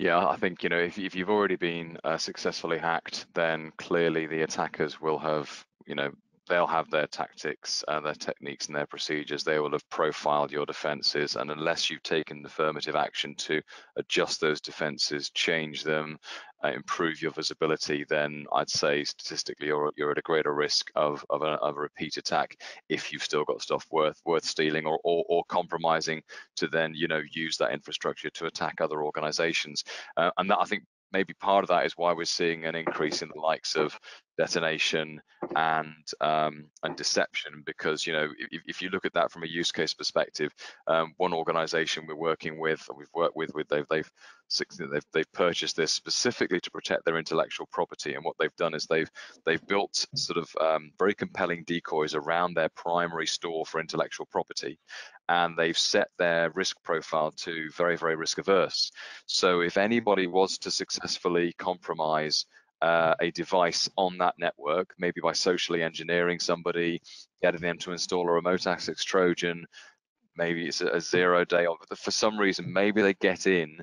Yeah, I think, if you've already been successfully hacked, then clearly the attackers will have, they'll have their tactics, their techniques, and their procedures. They will have profiled your defenses, and unless you've taken affirmative action to adjust those defenses, change them, improve your visibility, then I'd say statistically you're at a greater risk of a repeat attack if you've still got stuff worth stealing or compromising to then use that infrastructure to attack other organizations. And that, I think, maybe part of that is why we're seeing an increase in the likes of detonation and deception, because if you look at that from a use case perspective, one organization we're working with, or we've worked with, they've purchased this specifically to protect their intellectual property, and what they've done is they've built sort of very compelling decoys around their primary store for intellectual property, and they've set their risk profile to very, very risk averse. So if anybody was to successfully compromise a device on that network, maybe by socially engineering somebody, getting them to install a remote access Trojan, maybe it's a 0-day, or for some reason, maybe they get in,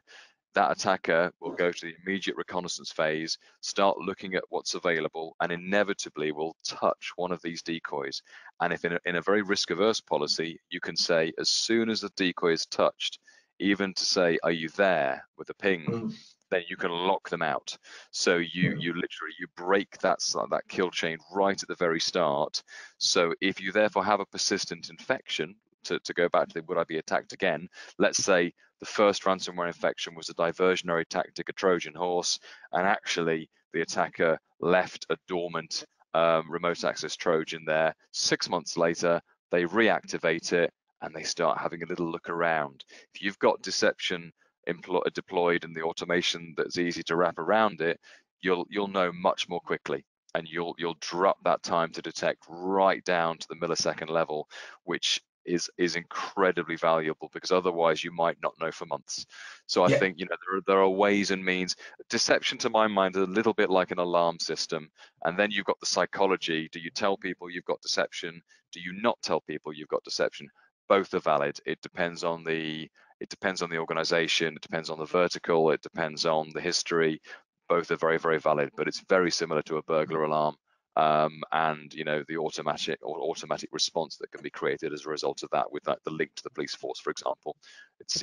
that attacker will go to the immediate reconnaissance phase, start looking at what's available, and inevitably will touch one of these decoys. And if in a very risk-averse policy, you can say, as soon as the decoy is touched, even to say, are you there, with a ping, Mm. then you can lock them out. So you literally break that kill chain right at the very start. So if you therefore have a persistent infection, to go back to the would I be attacked again, let's say the first ransomware infection was a diversionary tactic, a Trojan horse, and actually the attacker left a dormant remote access Trojan there. 6 months later, they reactivate it and they start having a little look around. If you've got deception deployed and the automation that's easy to wrap around it, you'll know much more quickly, and you'll drop that time to detect right down to the millisecond level, which is incredibly valuable, because otherwise you might not know for months. So I Yeah. think there are ways and means. Deception, to my mind, is a little bit like an alarm system, and then you've got the psychology. Do you tell people you've got deception? Do you not tell people you've got deception? Both are valid. It depends on the organization, it depends on the vertical, it depends on the history. Both are very, very valid, but it's very similar to a burglar alarm. And the automatic response that can be created as a result of that, with the link to the police force, for example. It's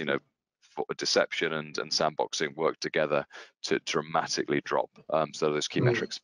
for deception and sandboxing work together to dramatically drop so those key Mm. metrics.